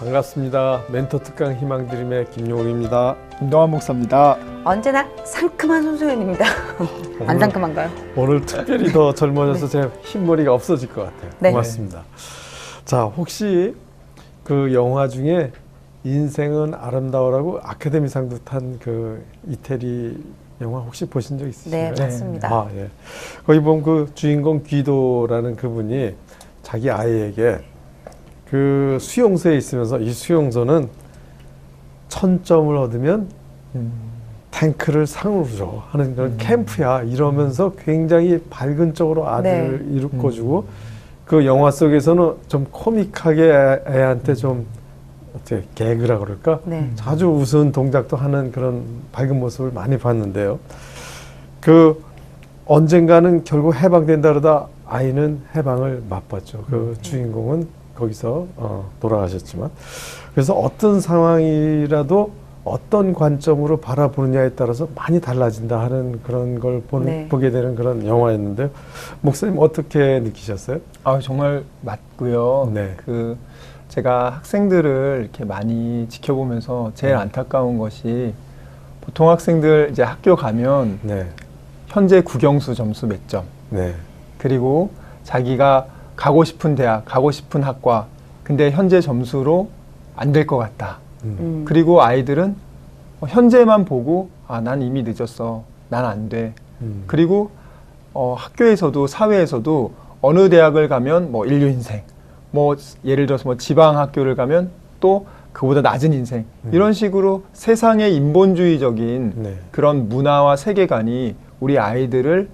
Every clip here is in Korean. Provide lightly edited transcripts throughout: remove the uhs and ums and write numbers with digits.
반갑습니다. 멘토 특강 희망드림의 김용욱입니다. 김동환 목사입니다. 언제나 상큼한 손소연입니다. 안 상큼한가요? 오늘 특별히 더 젊어져서 제 흰머리가 없어질 것 같아요. 네. 고맙습니다. 자, 혹시 그 영화 중에 인생은 아름다워라고 아카데미상도 탄 그 이태리 영화 혹시 보신 적 있으신가요? 네, 맞습니다. 아, 예. 거기 보면 그 주인공 귀도라는 그분이 자기 아이에게 그 수용소에 있으면서 이 수용소는 1000점을 얻으면 탱크를 상으로 줘 하는 그런 캠프야 이러면서 굉장히 밝은 쪽으로 아들을 이루어주고 그 영화 속에서는 좀 코믹하게 애한테 좀 어떻게 개그라 그럴까? 자주 웃은 동작도 하는 그런 밝은 모습을 많이 봤는데요. 그 언젠가는 결국 해방된다 그러다 아이는 해방을 맛봤죠. 그 주인공은 거기서 돌아가셨지만 그래서 어떤 상황이라도 어떤 관점으로 바라보느냐에 따라서 많이 달라진다 하는 그런 걸 보게 되는 그런 영화였는데요. 목사님 어떻게 느끼셨어요? 정말 맞고요. 네. 제가 학생들을 이렇게 많이 지켜보면서 제일 안타까운 것이 보통 학생들 이제 학교 가면 현재 국영수 점수 몇 점, 그리고 자기가 가고 싶은 대학, 가고 싶은 학과, 근데 현재 점수로 안 될 것 같다. 그리고 아이들은 현재만 보고 난 이미 늦었어. 난 안 돼. 그리고 학교에서도 사회에서도 어느 대학을 가면 뭐 인류 인생, 뭐 예를 들어서 뭐 지방 학교를 가면 또 그보다 낮은 인생 이런 식으로 세상의 인본주의적인 그런 문화와 세계관이 우리 아이들을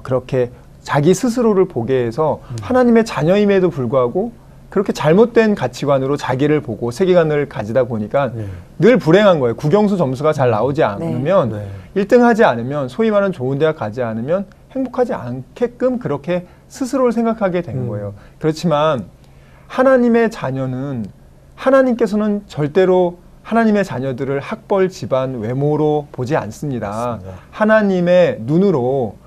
그렇게 자기 스스로를 보게 해서 하나님의 자녀임에도 불구하고 그렇게 잘못된 가치관으로 자기를 보고 세계관을 가지다 보니까 늘 불행한 거예요. 국영수 점수가 잘 나오지 않으면 1등 하지 않으면 소위 말하는 좋은 대학 가지 않으면 행복하지 않게끔 그렇게 스스로를 생각하게 된 거예요. 그렇지만 하나님의 자녀는 하나님께서는 절대로 하나님의 자녀들을 학벌, 집안, 외모로 보지 않습니다. 하나님의 눈으로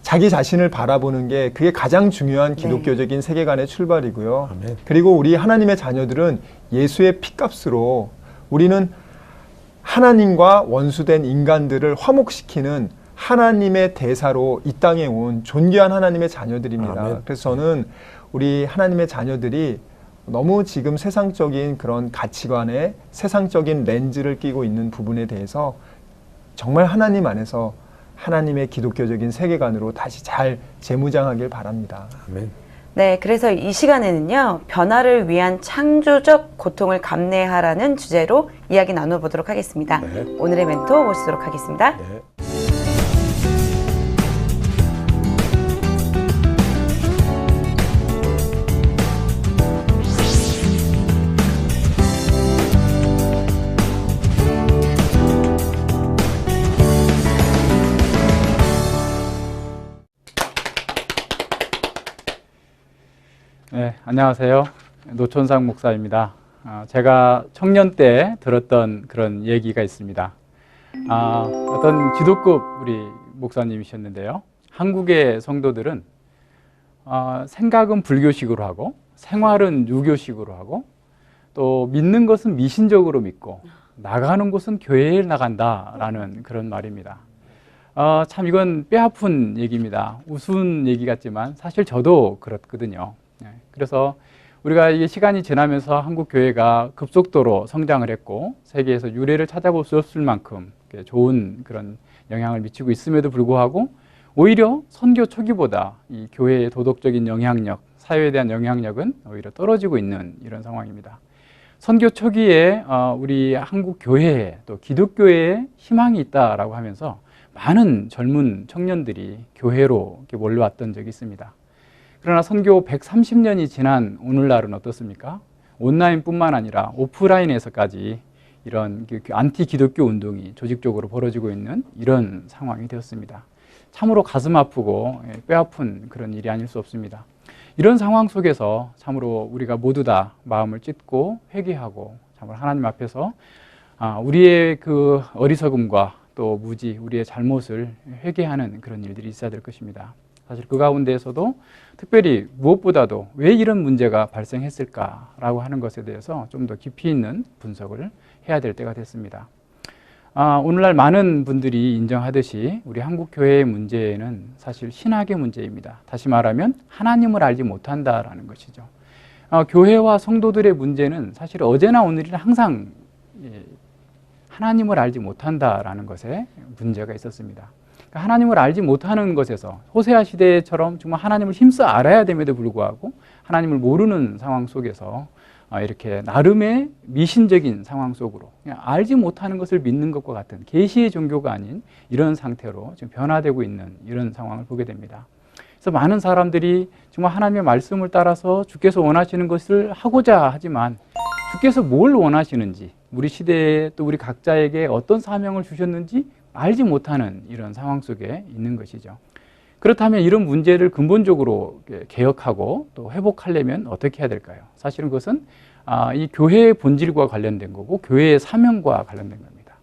자기 자신을 바라보는 게 그게 가장 중요한 기독교적인 세계관의 출발이고요. 아멘. 그리고 우리 하나님의 자녀들은 예수의 피값으로 우리는 하나님과 원수된 인간들을 화목시키는 하나님의 대사로 이 땅에 온 존귀한 하나님의 자녀들입니다. 아멘. 그래서 저는 우리 하나님의 자녀들이 너무 지금 세상적인 그런 가치관에 세상적인 렌즈를 끼고 있는 부분에 대해서 정말 하나님 안에서 하나님의 기독교적인 세계관으로 다시 잘 재무장하길 바랍니다. 아멘. 네, 그래서 이 시간에는요, 변화를 위한 창조적 고통을 감내하라는 주제로 이야기 나눠보도록 하겠습니다. 오늘의 멘토 모시도록 하겠습니다. 네, 안녕하세요. 노천상 목사입니다. 제가 청년 때 들었던 그런 얘기가 있습니다. 어떤 지도급 우리 목사님이셨는데요. 한국의 성도들은 생각은 불교식으로 하고 생활은 유교식으로 하고 또 믿는 것은 미신적으로 믿고 나가는 곳은 교회에 나간다라는 그런 말입니다. 참 이건 뼈아픈 얘기입니다. 우스운 얘기 같지만 사실 저도 그렇거든요. 그래서 우리가 이 시간이 지나면서 한국 교회가 급속도로 성장을 했고 세계에서 유례를 찾아볼 수 없을 만큼 좋은 그런 영향을 미치고 있음에도 불구하고 오히려 선교 초기보다 이 교회의 도덕적인 영향력, 사회에 대한 영향력은 오히려 떨어지고 있는 이런 상황입니다. 선교 초기에 우리 한국 교회에 또 기독교에 희망이 있다라고 하면서 많은 젊은 청년들이 교회로 이렇게 몰려왔던 적이 있습니다. 그러나 선교 130년이 지난 오늘날은 어떻습니까? 온라인뿐만 아니라 오프라인에서까지 이런 안티 기독교 운동이 조직적으로 벌어지고 있는 이런 상황이 되었습니다. 참으로 가슴 아프고 뼈아픈 그런 일이 아닐 수 없습니다. 이런 상황 속에서 참으로 우리가 모두 다 마음을 찢고 회개하고 참으로 하나님 앞에서 우리의 그 어리석음과 또 무지, 우리의 잘못을 회개하는 그런 일들이 있어야 될 것입니다. 사실 그 가운데에서도 특별히 무엇보다도 왜 이런 문제가 발생했을까라고 하는 것에 대해서 좀 더 깊이 있는 분석을 해야 될 때가 됐습니다. 오늘날 많은 분들이 인정하듯이 우리 한국 교회의 문제는 사실 신학의 문제입니다. 다시 말하면 하나님을 알지 못한다라는 것이죠. 교회와 성도들의 문제는 사실 어제나 오늘이나 항상 하나님을 알지 못한다라는 것에 문제가 있었습니다. 그러니까 하나님을 알지 못하는 것에서 호세아 시대처럼 정말 하나님을 힘써 알아야 됨에도 불구하고 하나님을 모르는 상황 속에서 이렇게 나름의 미신적인 상황 속으로 그냥 알지 못하는 것을 믿는 것과 같은 계시의 종교가 아닌 이런 상태로 지금 변화되고 있는 이런 상황을 보게 됩니다. 그래서 많은 사람들이 정말 하나님의 말씀을 따라서 주께서 원하시는 것을 하고자 하지만 주께서 뭘 원하시는지 우리 시대에 또 우리 각자에게 어떤 사명을 주셨는지 알지 못하는 이런 상황 속에 있는 것이죠. 그렇다면 이런 문제를 근본적으로 개혁하고 또 회복하려면 어떻게 해야 될까요? 사실은 그것은 이 교회의 본질과 관련된 거고 교회의 사명과 관련된 겁니다.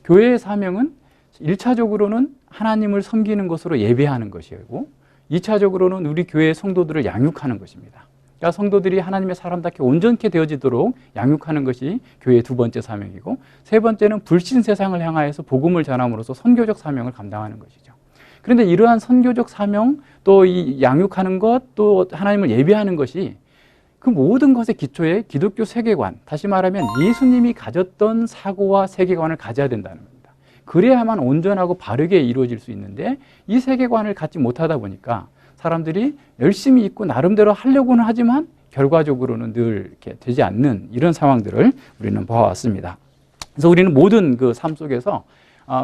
교회의 사명은 1차적으로는 하나님을 섬기는 것으로 예배하는 것이고 2차적으로는 우리 교회의 성도들을 양육하는 것입니다. 그러니까 성도들이 하나님의 사람답게 온전케 되어지도록 양육하는 것이 교회의 두 번째 사명이고 세 번째는 불신 세상을 향하여서 복음을 전함으로써 선교적 사명을 감당하는 것이죠. 그런데 이러한 선교적 사명 또 이 양육하는 것 또 하나님을 예배하는 것이 그 모든 것의 기초에 기독교 세계관, 다시 말하면 예수님이 가졌던 사고와 세계관을 가져야 된다는 겁니다. 그래야만 온전하고 바르게 이루어질 수 있는데 이 세계관을 갖지 못하다 보니까 사람들이 열심히 있고 나름대로 하려고는 하지만 결과적으로는 늘 이렇게 되지 않는 이런 상황들을 우리는 봐왔습니다. 그래서 우리는 모든 그 삶 속에서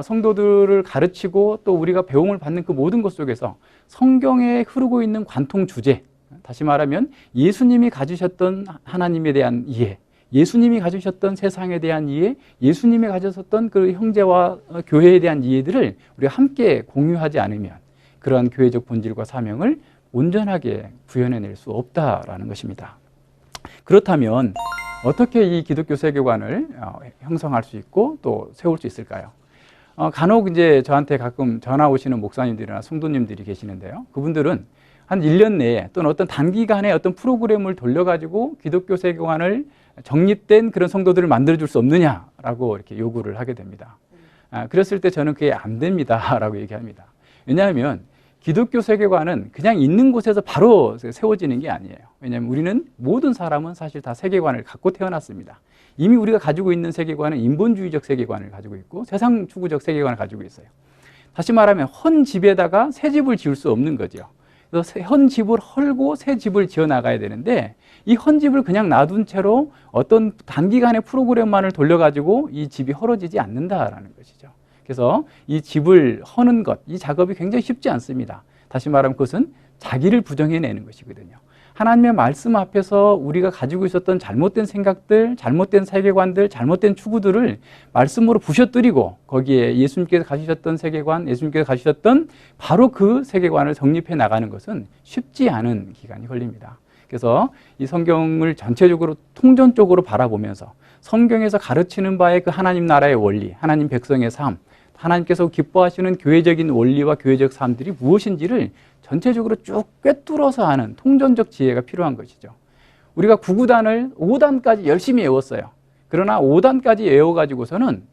성도들을 가르치고 또 우리가 배움을 받는 그 모든 것 속에서 성경에 흐르고 있는 관통 주제, 다시 말하면 예수님이 가지셨던 하나님에 대한 이해, 예수님이 가지셨던 세상에 대한 이해, 예수님이 가지셨던 그 형제와 교회에 대한 이해들을 우리가 함께 공유하지 않으면 그러한 교회적 본질과 사명을 온전하게 구현해낼 수 없다라는 것입니다. 그렇다면 어떻게 이 기독교 세계관을 형성할 수 있고 또 세울 수 있을까요? 간혹 이제 저한테 가끔 전화 오시는 목사님들이나 성도님들이 계시는데요. 그분들은 한 1년 내에 또는 어떤 단기간에 어떤 프로그램을 돌려가지고 기독교 세계관을 정립된 그런 성도들을 만들어줄 수 없느냐라고 이렇게 요구를 하게 됩니다. 그랬을 때 저는 그게 안 됩니다라고 얘기합니다. 왜냐하면 기독교 세계관은 그냥 있는 곳에서 바로 세워지는 게 아니에요. 왜냐하면 우리는 모든 사람은 사실 다 세계관을 갖고 태어났습니다. 이미 우리가 가지고 있는 세계관은 인본주의적 세계관을 가지고 있고 세상 추구적 세계관을 가지고 있어요. 다시 말하면 헌 집에다가 새 집을 지을 수 없는 거죠. 그래서 헌 집을 헐고 새 집을 지어 나가야 되는데 이 헌 집을 그냥 놔둔 채로 어떤 단기간의 프로그램만을 돌려가지고 이 집이 헐어지지 않는다라는 것이죠. 그래서 이 집을 허는 것, 이 작업이 굉장히 쉽지 않습니다. 다시 말하면 그것은 자기를 부정해내는 것이거든요. 하나님의 말씀 앞에서 우리가 가지고 있었던 잘못된 생각들, 잘못된 세계관들, 잘못된 추구들을 말씀으로 부셔뜨리고 거기에 예수님께서 가지셨던 세계관, 예수님께서 가지셨던 바로 그 세계관을 정립해 나가는 것은 쉽지 않은 기간이 걸립니다. 그래서 이 성경을 전체적으로 통전적으로 바라보면서 성경에서 가르치는 바의 그 하나님 나라의 원리, 하나님 백성의 삶, 하나님께서 기뻐하시는 교회적인 원리와 교회적 삶들이 무엇인지를 전체적으로 쭉 꿰뚫어서 하는 통전적 지혜가 필요한 것이죠. 우리가 구구단을 5단까지 열심히 외웠어요. 그러나 5단까지 외워가지고서는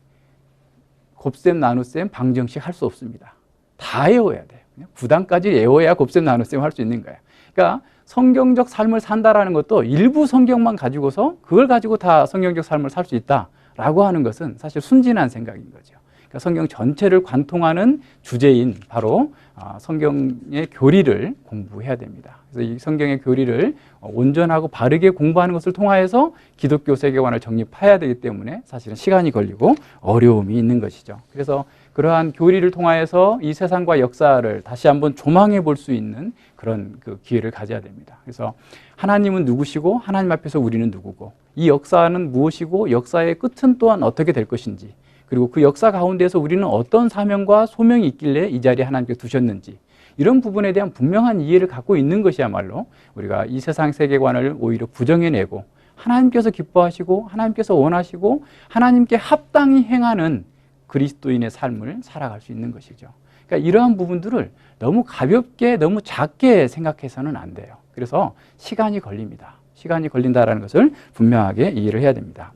곱셈, 나눗셈, 방정식 할 수 없습니다. 다 외워야 돼요. 9단까지 외워야 곱셈, 나눗셈 할 수 있는 거예요. 그러니까 성경적 삶을 산다라는 것도 일부 성경만 가지고서 그걸 가지고 다 성경적 삶을 살 수 있다라고 하는 것은 사실 순진한 생각인 거죠. 그러니까 성경 전체를 관통하는 주제인 바로 성경의 교리를 공부해야 됩니다. 그래서 이 성경의 교리를 온전하고 바르게 공부하는 것을 통하여서 기독교 세계관을 정립해야 되기 때문에 사실은 시간이 걸리고 어려움이 있는 것이죠. 그래서 그러한 교리를 통하여서 이 세상과 역사를 다시 한번 조망해 볼 수 있는 그런 그 기회를 가져야 됩니다. 그래서 하나님은 누구시고 하나님 앞에서 우리는 누구고 이 역사는 무엇이고 역사의 끝은 또한 어떻게 될 것인지 그리고 그 역사 가운데서 우리는 어떤 사명과 소명이 있길래 이 자리에 하나님께서 두셨는지 이런 부분에 대한 분명한 이해를 갖고 있는 것이야말로 우리가 이 세상 세계관을 오히려 부정해내고 하나님께서 기뻐하시고 하나님께서 원하시고 하나님께 합당히 행하는 그리스도인의 삶을 살아갈 수 있는 것이죠. 그러니까 이러한 부분들을 너무 가볍게 너무 작게 생각해서는 안 돼요. 그래서 시간이 걸립니다. 시간이 걸린다는 것을 분명하게 이해를 해야 됩니다.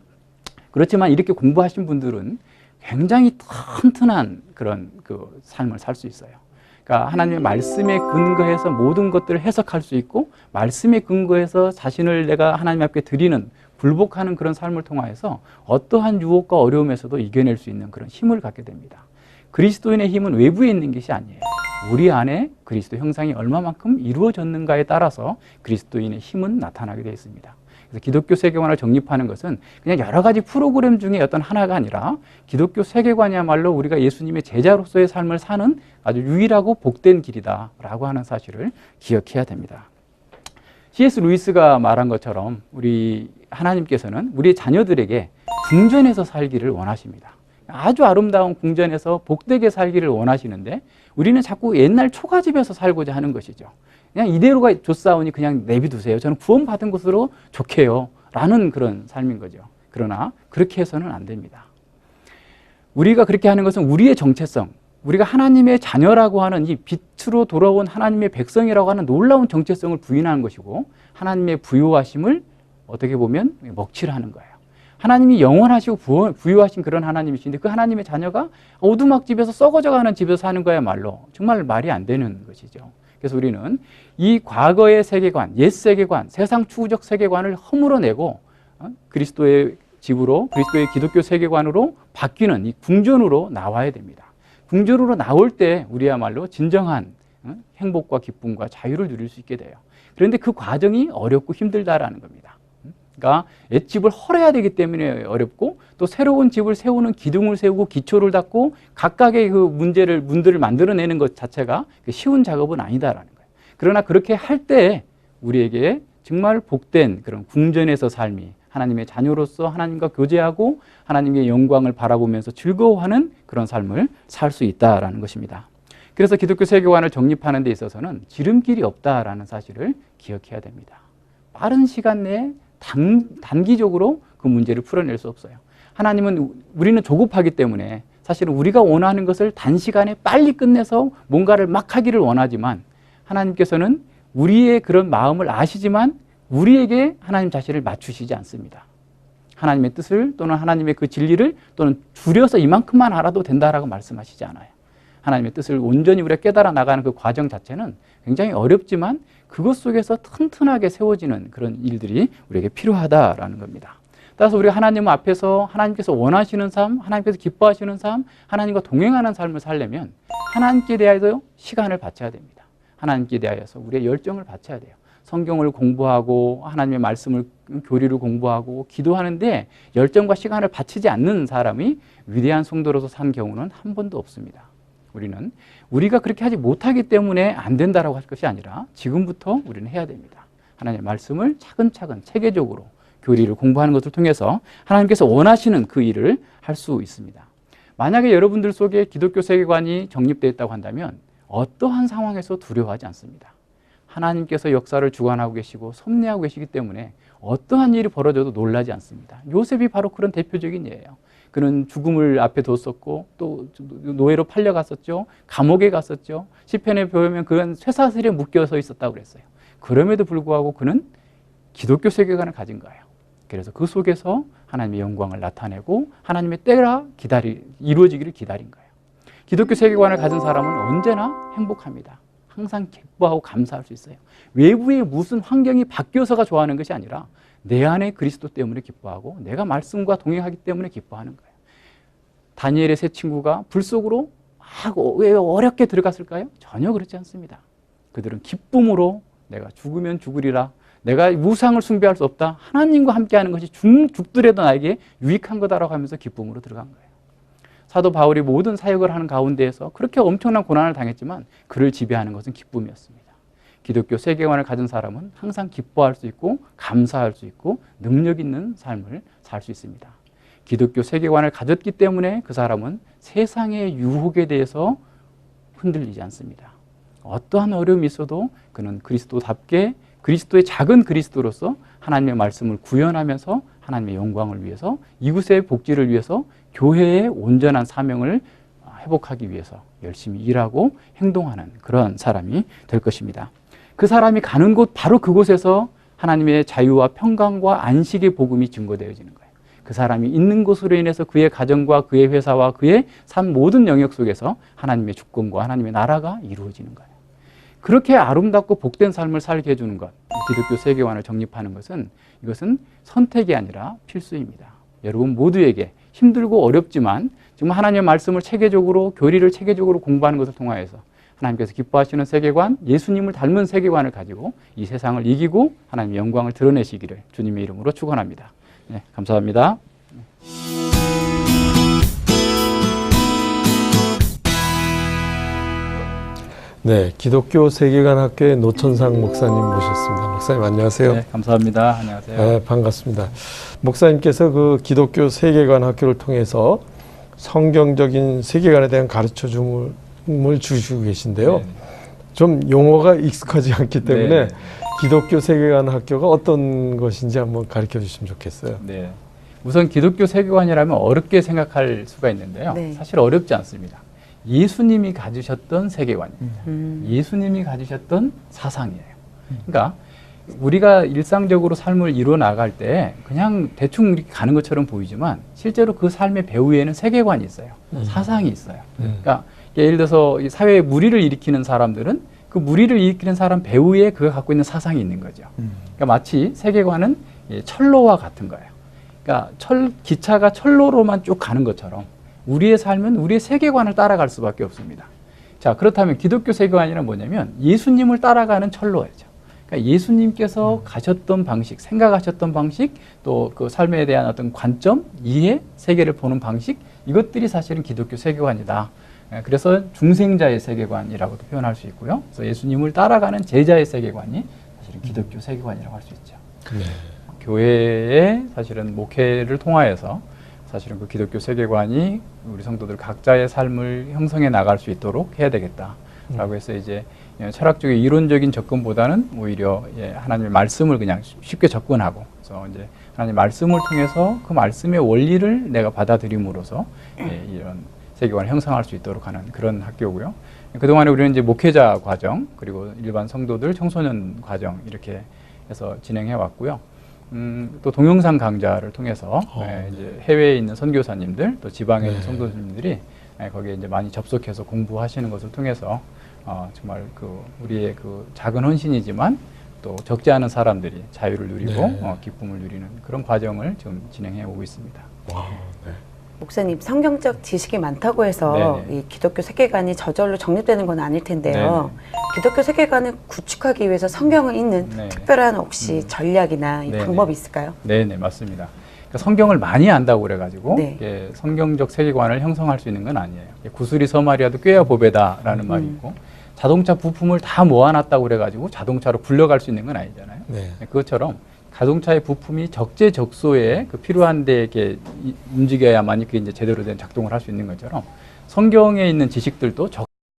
그렇지만 이렇게 공부하신 분들은 굉장히 튼튼한 그런 그 삶을 살 수 있어요. 그러니까 하나님의 말씀에 근거해서 모든 것들을 해석할 수 있고 말씀에 근거해서 자신을 내가 하나님 앞에 드리는 굴복하는 그런 삶을 통하여서 어떠한 유혹과 어려움에서도 이겨낼 수 있는 그런 힘을 갖게 됩니다. 그리스도인의 힘은 외부에 있는 것이 아니에요. 우리 안에 그리스도 형상이 얼마만큼 이루어졌는가에 따라서 그리스도인의 힘은 나타나게 되어 있습니다. 그래서 기독교 세계관을 정립하는 것은 그냥 여러 가지 프로그램 중에 어떤 하나가 아니라 기독교 세계관이야말로 우리가 예수님의 제자로서의 삶을 사는 아주 유일하고 복된 길이다라고 하는 사실을 기억해야 됩니다. C.S. 루이스가 말한 것처럼 우리 하나님께서는 우리 자녀들에게 궁전에서 살기를 원하십니다. 아주 아름다운 궁전에서 복되게 살기를 원하시는데 우리는 자꾸 옛날 초가집에서 살고자 하는 것이죠. 그냥 이대로가 좋사오니 그냥 내비두세요. 저는 구원받은 것으로 좋게요. 라는 그런 삶인 거죠. 그러나 그렇게 해서는 안 됩니다. 우리가 그렇게 하는 것은 우리의 정체성, 우리가 하나님의 자녀라고 하는 이 빛으로 돌아온 하나님의 백성이라고 하는 놀라운 정체성을 부인하는 것이고 하나님의 부요하심을 어떻게 보면 먹칠하는 거예요. 하나님이 영원하시고 부유하신 그런 하나님이신데 그 하나님의 자녀가 오두막집에서 썩어져가는 집에서 사는 거야말로 정말 말이 안 되는 것이죠. 그래서 우리는 이 과거의 세계관, 옛 세계관, 세상 추구적 세계관을 허물어내고 그리스도의 집으로 그리스도의 기독교 세계관으로 바뀌는 이 궁전으로 나와야 됩니다. 궁전으로 나올 때 우리야말로 진정한 행복과 기쁨과 자유를 누릴 수 있게 돼요. 그런데 그 과정이 어렵고 힘들다라는 겁니다. 그러니까 옛집을 헐어야 되기 때문에 어렵고 또 새로운 집을 세우는 기둥을 세우고 기초를 닦고 각각의 그 문들을 만들어내는 것 자체가 쉬운 작업은 아니다라는 거예요. 그러나 그렇게 할 때 우리에게 정말 복된 그런 궁전에서 삶이 하나님의 자녀로서 하나님과 교제하고 하나님의 영광을 바라보면서 즐거워하는 그런 삶을 살 수 있다라는 것입니다. 그래서 기독교 세계관을 정립하는 데 있어서는 지름길이 없다라는 사실을 기억해야 됩니다. 빠른 시간 내에 단기적으로 그 문제를 풀어낼 수 없어요. 하나님은 우리는 조급하기 때문에 사실은 우리가 원하는 것을 단시간에 빨리 끝내서 뭔가를 막 하기를 원하지만 하나님께서는 우리의 그런 마음을 아시지만 우리에게 하나님 자신을 맞추시지 않습니다. 하나님의 뜻을 또는 하나님의 그 진리를 또는 줄여서 이만큼만 알아도 된다라고 말씀하시지 않아요. 하나님의 뜻을 온전히 우리가 깨달아 나가는 그 과정 자체는 굉장히 어렵지만 그것 속에서 튼튼하게 세워지는 그런 일들이 우리에게 필요하다라는 겁니다. 따라서 우리가 하나님 앞에서 하나님께서 원하시는 삶, 하나님께서 기뻐하시는 삶, 하나님과 동행하는 삶을 살려면 하나님께 대하여 시간을 바쳐야 됩니다. 하나님께 대하여서 우리의 열정을 바쳐야 돼요. 성경을 공부하고 하나님의 말씀을 교리를 공부하고 기도하는데 열정과 시간을 바치지 않는 사람이 위대한 성도로서 산 경우는 한 번도 없습니다. 우리는 우리가 그렇게 하지 못하기 때문에 안 된다라고 할 것이 아니라 지금부터 우리는 해야 됩니다. 하나님의 말씀을 차근차근 체계적으로 교리를 공부하는 것을 통해서 하나님께서 원하시는 그 일을 할 수 있습니다. 만약에 여러분들 속에 기독교 세계관이 정립되어 있다고 한다면 어떠한 상황에서 두려워하지 않습니다. 하나님께서 역사를 주관하고 계시고 섭리하고 계시기 때문에 어떠한 일이 벌어져도 놀라지 않습니다. 요셉이 바로 그런 대표적인 예예요. 그는 죽음을 앞에 뒀었고 또 노예로 팔려갔었죠. 감옥에 갔었죠. 시편에 보면 그는 쇠사슬에 묶여서 있었다고 그랬어요. 그럼에도 불구하고 그는 기독교 세계관을 가진 거예요. 그래서 그 속에서 하나님의 영광을 나타내고 하나님의 때가 이루어지기를 기다린 거예요. 기독교 세계관을 가진 사람은 언제나 행복합니다. 항상 기뻐하고 감사할 수 있어요. 외부의 무슨 환경이 바뀌어서가 좋아하는 것이 아니라 내 안에 그리스도 때문에 기뻐하고 내가 말씀과 동행하기 때문에 기뻐하는 거예요. 다니엘의 세 친구가 불 속으로 왜 어렵게 들어갔을까요? 전혀 그렇지 않습니다. 그들은 기쁨으로 내가 죽으면 죽으리라. 내가 우상을 숭배할 수 없다. 하나님과 함께하는 것이 죽더라도 나에게 유익한 거다라고 하면서 기쁨으로 들어간 거예요. 사도 바울이 모든 사역을 하는 가운데에서 그렇게 엄청난 고난을 당했지만 그를 지배하는 것은 기쁨이었습니다. 기독교 세계관을 가진 사람은 항상 기뻐할 수 있고 감사할 수 있고 능력 있는 삶을 살 수 있습니다. 기독교 세계관을 가졌기 때문에 그 사람은 세상의 유혹에 대해서 흔들리지 않습니다. 어떠한 어려움이 있어도 그는 그리스도답게 그리스도의 작은 그리스도로서 하나님의 말씀을 구현하면서 하나님의 영광을 위해서 이웃의 복지를 위해서 교회의 온전한 사명을 회복하기 위해서 열심히 일하고 행동하는 그런 사람이 될 것입니다. 그 사람이 가는 곳 바로 그곳에서 하나님의 자유와 평강과 안식의 복음이 증거되어지는 거예요. 그 사람이 있는 곳으로 인해서 그의 가정과 그의 회사와 그의 삶 모든 영역 속에서 하나님의 주권과 하나님의 나라가 이루어지는 거예요. 그렇게 아름답고 복된 삶을 살게 해주는 것, 기독교 세계관을 정립하는 것은 이것은 선택이 아니라 필수입니다. 여러분 모두에게 힘들고 어렵지만 정말 하나님의 말씀을 체계적으로, 교리를 체계적으로 공부하는 것을 통하여서 하나님께서 기뻐하시는 세계관, 예수님을 닮은 세계관을 가지고 이 세상을 이기고 하나님의 영광을 드러내시기를 주님의 이름으로 축원합니다. 네, 감사합니다. 네, 기독교 세계관 학교의 노천상 목사님 모셨습니다. 목사님 안녕하세요. 네, 감사합니다. 안녕하세요. 네, 반갑습니다. 목사님께서 그 기독교 세계관 학교를 통해서 성경적인 세계관에 대한 가르쳐줌을 주시고 계신데요. 네. 좀 용어가 익숙하지 않기 때문에 네. 기독교 세계관 학교가 어떤 것인지 한번 가르쳐 주시면 좋겠어요. 네. 우선 기독교 세계관이라면 어렵게 생각할 수가 있는데요. 네. 사실 어렵지 않습니다. 예수님이 가지셨던 세계관입니다. 예수님이 가지셨던 사상이에요. 그러니까 우리가 일상적으로 삶을 이루어 나갈 때 그냥 대충 이렇게 가는 것처럼 보이지만 실제로 그 삶의 배후에는 세계관이 있어요. 사상이 있어요. 그러니까 예를 들어서 이 사회에 무리를 일으키는 사람들은 그 무리를 일으키는 사람 배후에 그가 갖고 있는 사상이 있는 거죠. 그러니까 마치 세계관은 철로와 같은 거예요. 그러니까 기차가 철로로만 쭉 가는 것처럼 우리의 삶은 우리의 세계관을 따라갈 수밖에 없습니다. 자, 그렇다면 기독교 세계관이란 뭐냐면 예수님을 따라가는 철로예죠. 그러니까 예수님께서 가셨던 방식, 생각하셨던 방식, 또 그 삶에 대한 어떤 관점, 이해, 세계를 보는 방식, 이것들이 사실은 기독교 세계관이다. 그래서 중생자의 세계관이라고도 표현할 수 있고요. 그래서 예수님을 따라가는 제자의 세계관이 사실은 기독교 세계관이라고 할 수 있죠. 네. 교회의 사실은 목회를 통하여서 사실은 그 기독교 세계관이 우리 성도들 각자의 삶을 형성해 나갈 수 있도록 해야 되겠다라고 해서 이제 철학적인 이론적인 접근보다는 오히려 하나님의 말씀을 그냥 쉽게 접근하고, 그래서 이제 하나님의 말씀을 통해서 그 말씀의 원리를 내가 받아들임으로써 이런 세계관을 형성할 수 있도록 하는 그런 학교고요. 그동안에 우리는 이제 목회자 과정, 그리고 일반 성도들 청소년 과정 이렇게 해서 진행해 왔고요. 또 동영상 강좌를 통해서 이제 해외에 있는 선교사님들, 또 지방에 있는 성도님들이 거기에 이제 많이 접속해서 공부하시는 것을 통해서 정말 그 우리의 그 작은 헌신이지만 또 적지 않은 사람들이 자유를 누리고 기쁨을 누리는 그런 과정을 지금 진행해 오고 있습니다. 와, 네. 목사님, 성경적 지식이 많다고 해서 이 기독교 세계관이 저절로 정립되는 건 아닐 텐데요. 기독교 세계관을 구축하기 위해서 성경을 읽는 특별한 혹시 전략이나 이 방법이 있을까요? 네네, 맞습니다. 그러니까 성경을 많이 안다고 그래가지고 성경적 세계관을 형성할 수 있는 건 아니에요. 구슬이 서말이라도 꿰야 보배다라는 말이 있고, 자동차 부품을 다 모아놨다고 그래가지고 자동차로 굴러갈 수 있는 건 아니잖아요. 그것처럼 자동차의 부품이 적재적소에 그 필요한 데에 이렇게 움직여야만이 그게 이제 제대로 된 작동을 할 수 있는 것처럼 성경에 있는 지식들도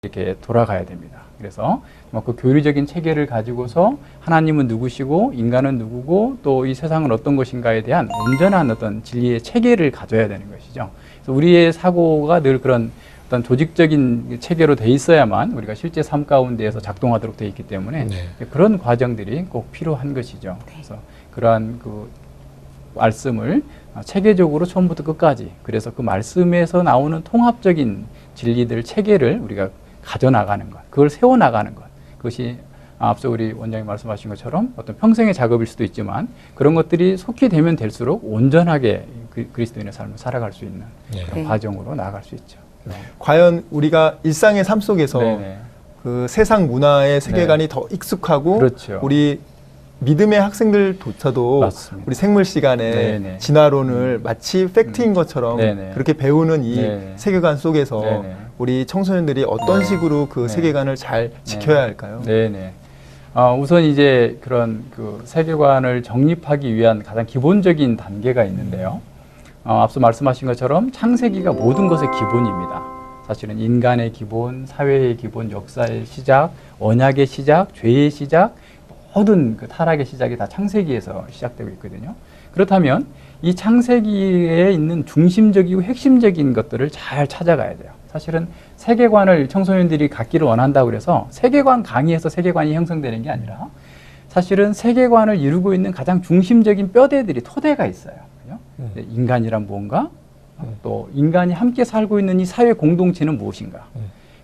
이렇게 돌아가야 됩니다. 그래서 그 교리적인 체계를 가지고서 하나님은 누구시고 인간은 누구고 또 이 세상은 어떤 것인가에 대한 온전한 어떤 진리의 체계를 가져야 되는 것이죠. 그래서 우리의 사고가 늘 그런 어떤 조직적인 체계로 돼 있어야만 우리가 실제 삶 가운데에서 작동하도록 돼 있기 때문에 그런 과정들이 꼭 필요한 것이죠. 그래서 그러한 그 말씀을 체계적으로 처음부터 끝까지, 그래서 그 말씀에서 나오는 통합적인 진리들 체계를 우리가 가져나가는 것, 그걸 세워나가는 것, 그것이 앞서 우리 원장님 말씀하신 것처럼 어떤 평생의 작업일 수도 있지만 그런 것들이 속히 되면 될수록 온전하게 그리스도인의 삶을 살아갈 수 있는 그런 과정으로 나아갈 수 있죠. 과연 우리가 일상의 삶 속에서 그 세상 문화의 세계관이 더 익숙하고 우리 믿음의 학생들조차도 맞습니다. 우리 생물 시간에 진화론을 마치 팩트인 것처럼 그렇게 배우는 이 세계관 속에서 우리 청소년들이 어떤 식으로 그 세계관을 잘 지켜야 할까요? 우선 이제 그런 그 세계관을 정립하기 위한 가장 기본적인 단계가 있는데요. 앞서 말씀하신 것처럼 창세기가 모든 것의 기본입니다. 사실은 인간의 기본, 사회의 기본, 역사의 시작, 언약의 시작, 죄의 시작, 모든 그 타락의 시작이 다 창세기에서 시작되고 있거든요. 그렇다면 이 창세기에 있는 중심적이고 핵심적인 것들을 잘 찾아가야 돼요. 사실은 세계관을 청소년들이 갖기를 원한다고 그래서 세계관 강의에서 세계관이 형성되는 게 아니라 사실은 세계관을 이루고 있는 가장 중심적인 뼈대들이 토대가 있어요. 그죠? 인간이란 무언가, 또 인간이 함께 살고 있는 이 사회 공동체는 무엇인가,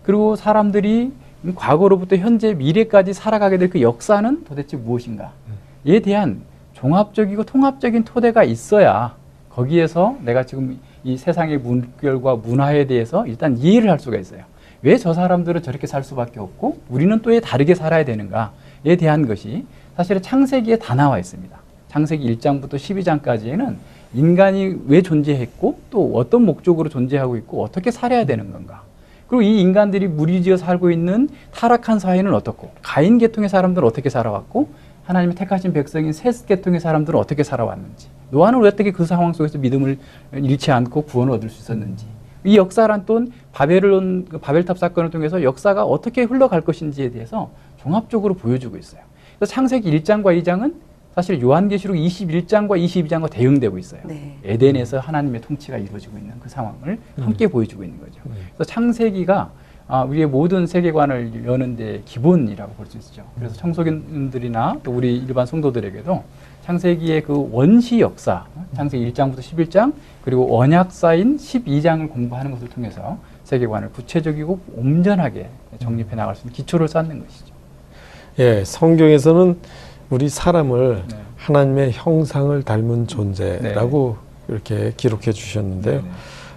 그리고 사람들이 과거로부터 현재 미래까지 살아가게 될 그 역사는 도대체 무엇인가에 대한 종합적이고 통합적인 토대가 있어야 거기에서 내가 지금 이 세상의 물결과 문화에 대해서 일단 이해를 할 수가 있어요. 왜 저 사람들은 저렇게 살 수밖에 없고 우리는 또 왜 다르게 살아야 되는가에 대한 것이 사실은 창세기에 다 나와 있습니다. 창세기 1장부터 12장까지에는 인간이 왜 존재했고 또 어떤 목적으로 존재하고 있고 어떻게 살아야 되는 건가, 그리고 이 인간들이 무리지어 살고 있는 타락한 사회는 어떻고 가인 계통의 사람들은 어떻게 살아왔고 하나님의 택하신 백성인 셋 계통의 사람들은 어떻게 살아왔는지, 노아는 왜 어떻게 그 상황 속에서 믿음을 잃지 않고 구원을 얻을 수 있었는지, 이 역사란 또한 바벨탑 사건을 통해서 역사가 어떻게 흘러갈 것인지에 대해서 종합적으로 보여주고 있어요. 그래서 창세기 1장과 2장은 사실 요한계시록 21장과 22장과 대응되고 있어요. 네. 에덴에서 하나님의 통치가 이루어지고 있는 그 상황을 함께 보여주고 있는 거죠. 그래서 창세기가 우리의 모든 세계관을 여는 데 기본이라고 볼 수 있죠. 그래서 청소년들이나 또 우리 일반 성도들에게도 창세기의 그 원시 역사, 창세기 1장부터 11장, 그리고 언약사인 12장을 공부하는 것을 통해서 세계관을 구체적이고 온전하게 정립해 나갈 수 있는 기초를 쌓는 것이죠. 예, 성경에서는 우리 사람을 네. 하나님의 형상을 닮은 존재라고 이렇게 기록해 주셨는데요. 네네.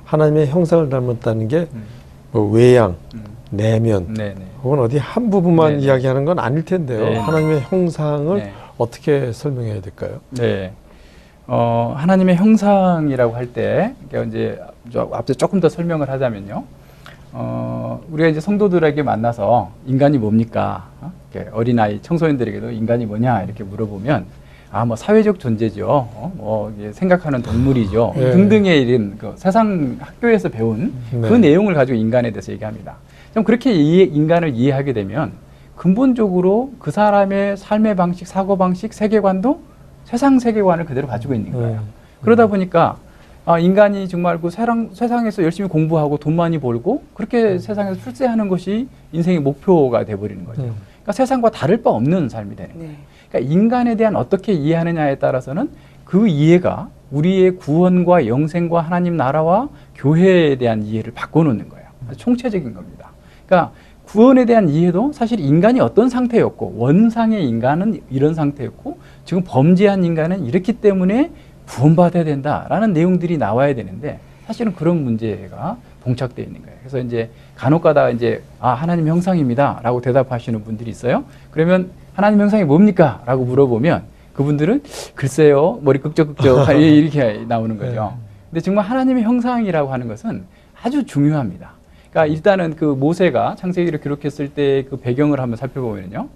하나님의 형상을 닮았다는 게 뭐 외양, 내면, 네네. 혹은 어디 한 부분만 네네. 이야기하는 건 아닐 텐데요. 네네. 하나님의 형상을 네. 어떻게 설명해야 될까요? 네. 하나님의 형상이라고 할 때, 이제 앞서 조금 더 설명을 하자면요. 우리가 이제 성도들에게 만나서 인간이 뭡니까? 이렇게 어린아이, 청소년들에게도 인간이 뭐냐? 이렇게 물어보면, 뭐 사회적 존재죠. 이게 생각하는 동물이죠. 네. 등등의 이런 그 세상 학교에서 배운 그 네. 내용을 가지고 인간에 대해서 얘기합니다. 좀 그렇게 인간을 이해하게 되면 근본적으로 그 사람의 삶의 방식, 사고 방식, 세계관도 세상 세계관을 그대로 가지고 있는 거예요. 그러다 보니까 인간이 정말 그 세상에서 열심히 공부하고 돈 많이 벌고 그렇게 세상에서 출세하는 것이 인생의 목표가 돼버리는 거죠. 그러니까 세상과 다를 바 없는 삶이 되는 거예요. 그러니까 인간에 대한 어떻게 이해하느냐에 따라서는 그 이해가 우리의 구원과 영생과 하나님 나라와 교회에 대한 이해를 바꿔놓는 거예요. 총체적인 겁니다. 그러니까 구원에 대한 이해도 사실 인간이 어떤 상태였고 원상의 인간은 이런 상태였고 지금 범죄한 인간은 이렇기 때문에 구원받아야 된다라는 내용들이 나와야 되는데 사실은 그런 문제가 봉착되어 있는 거예요. 그래서 이제 간혹가다 이제 하나님 형상입니다라고 대답하시는 분들이 있어요. 그러면 하나님 형상이 뭡니까? 라고 물어보면 그분들은 글쎄요 머리 끄적끄적 이렇게 나오는 거죠. 근데 정말 하나님의 형상이라고 하는 것은 아주 중요합니다. 그러니까 일단은 그 모세가 창세기를 기록했을 때 그 배경을 한번 살펴보면요.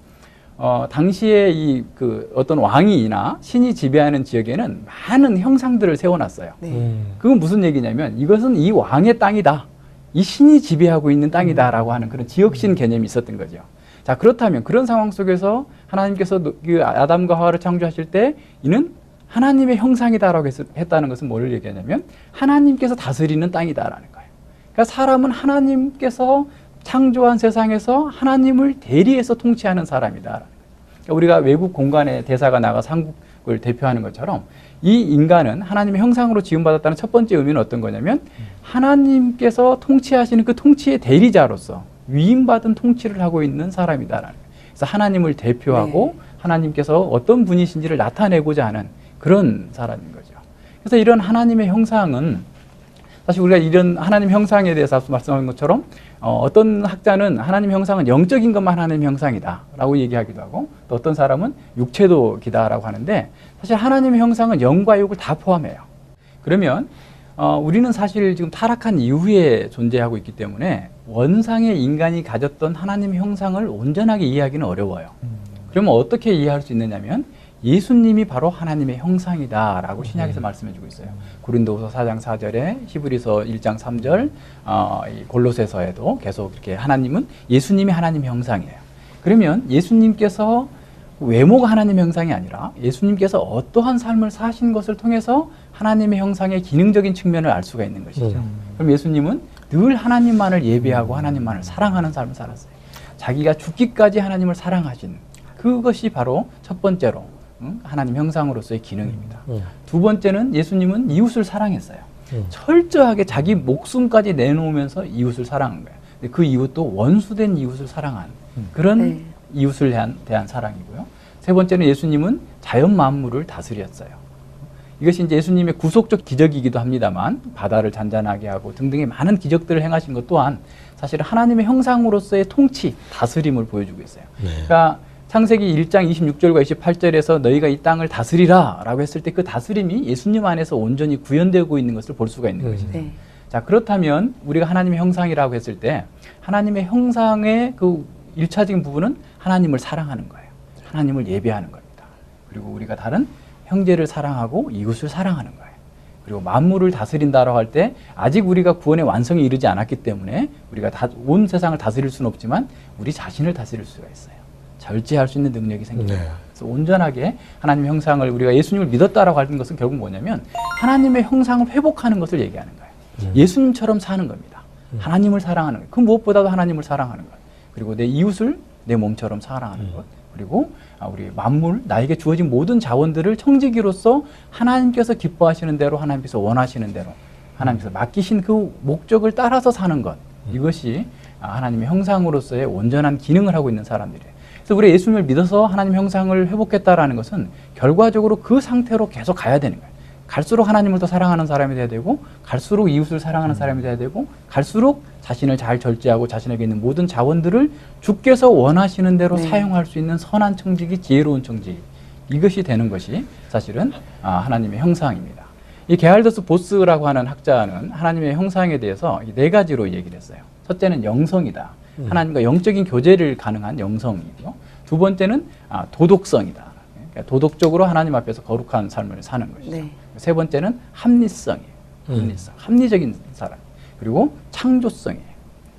당시에 이 그 어떤 왕이나 신이 지배하는 지역에는 많은 형상들을 세워놨어요. 그건 무슨 얘기냐면 이것은 이 왕의 땅이다. 이 신이 지배하고 있는 땅이다라고 하는 그런 지역신 개념이 있었던 거죠. 자, 그렇다면 그런 상황 속에서 하나님께서 그 아담과 하와를 창조하실 때 이는 하나님의 형상이다라고 했다는 것은 뭐를 얘기하냐면 하나님께서 다스리는 땅이다라는 거예요. 그러니까 사람은 하나님께서 창조한 세상에서 하나님을 대리해서 통치하는 사람이다. 그러니까 우리가 외국 공간에 대사가 나가서 한국을 대표하는 것처럼 이 인간은 하나님의 형상으로 지음받았다는 첫 번째 의미는 어떤 거냐면 하나님께서 통치하시는 그 통치의 대리자로서 위임받은 통치를 하고 있는 사람이다라는 거예요. 그래서 하나님을 대표하고 하나님께서 어떤 분이신지를 나타내고자 하는 그런 사람인 거죠. 그래서 이런 하나님의 형상은 사실 우리가 이런 하나님 형상에 대해서 앞서 말씀한 것처럼 어떤 학자는 하나님 형상은 영적인 것만 하나님 형상이다라고 얘기하기도 하고 또 어떤 사람은 육체도 기다라고 하는데 사실 하나님의 형상은 영과 육을 다 포함해요. 그러면 우리는 사실 지금 타락한 이후에 존재하고 있기 때문에 원상의 인간이 가졌던 하나님의 형상을 온전하게 이해하기는 어려워요. 그러면 어떻게 이해할 수 있느냐면 예수님이 바로 하나님의 형상이다라고 신약에서 말씀해주고 있어요. 고린도후서 4장 4절에 히브리서 1장 3절, 골로새서에도 계속 이렇게 예수님이 하나님의 형상이에요. 그러면 예수님께서 외모가 하나님의 형상이 아니라 예수님께서 어떠한 삶을 사신 것을 통해서 하나님의 형상의 기능적인 측면을 알 수가 있는 것이죠. 그럼 예수님은 늘 하나님만을 예배하고 하나님만을 사랑하는 삶을 살았어요. 자기가 죽기까지 하나님을 사랑하신 그것이 바로 첫 번째로 하나님 형상으로서의 기능입니다. 두 번째는 예수님은 이웃을 사랑했어요. 철저하게 자기 목숨까지 내놓으면서 이웃을 사랑한 거예요. 근데 그 이웃도 원수된 이웃을 사랑한 그런 네. 이웃을 대한 사랑이고요. 세 번째는 예수님은 자연 만물을 다스렸어요. 이것이 이제 예수님의 구속적 기적이기도 합니다만 바다를 잔잔하게 하고 등등의 많은 기적들을 행하신 것 또한 사실 하나님의 형상으로서의 통치, 다스림을 보여주고 있어요. 네. 그러니까 창세기 1장 26절과 28절에서 너희가 이 땅을 다스리라 라고 했을 때 그 다스림이 예수님 안에서 온전히 구현되고 있는 것을 볼 수가 있는 것이죠. 네. 자, 그렇다면 우리가 하나님의 형상이라고 했을 때 하나님의 형상의 그 1차적인 부분은 하나님을 사랑하는 거예요. 하나님을 예배하는 겁니다. 그리고 우리가 다른 형제를 사랑하고 이웃을 사랑하는 거예요. 그리고 만물을 다스린다라고 할 때 아직 우리가 구원의 완성에 이르지 않았기 때문에 우리가 온 세상을 다스릴 수는 없지만 우리 자신을 다스릴 수가 있어요. 절제할 수 있는 능력이 생깁니다. 네. 그래서 온전하게 하나님의 형상을 우리가 예수님을 믿었다라고 하는 것은 결국 뭐냐면 하나님의 형상을 회복하는 것을 얘기하는 거예요. 예수님처럼 사는 겁니다. 하나님을 사랑하는 거예요. 그 무엇보다도 하나님을 사랑하는 거예요. 그리고 내 이웃을 내 몸처럼 사랑하는 것. 그리고 우리 만물, 나에게 주어진 모든 자원들을 청지기로서 하나님께서 기뻐하시는 대로 하나님께서 원하시는 대로 하나님께서 맡기신 그 목적을 따라서 사는 것. 이것이 하나님의 형상으로서의 온전한 기능을 하고 있는 사람들이에요. 그래서 우리 예수님을 믿어서 하나님 형상을 회복했다라는 것은 결과적으로 그 상태로 계속 가야 되는 거예요. 갈수록 하나님을 더 사랑하는 사람이 돼야 되고 갈수록 이웃을 사랑하는 사람이 돼야 되고 갈수록 자신을 잘 절제하고 자신에게 있는 모든 자원들을 주께서 원하시는 대로 네. 사용할 수 있는 선한 청지기, 지혜로운 청지기 이것이 되는 것이 사실은 하나님의 형상입니다. 이 게할더스 보스라고 하는 학자는 하나님의 형상에 대해서 네 가지로 얘기를 했어요. 첫째는 영성이다. 하나님과 영적인 교제를 가능한 영성이고요. 두 번째는 도덕성이다. 그러니까 도덕적으로 하나님 앞에서 거룩한 삶을 사는 것이죠. 네. 세 번째는 합리성이에요. 합리성, 합리적인 사람. 그리고 창조성이에요.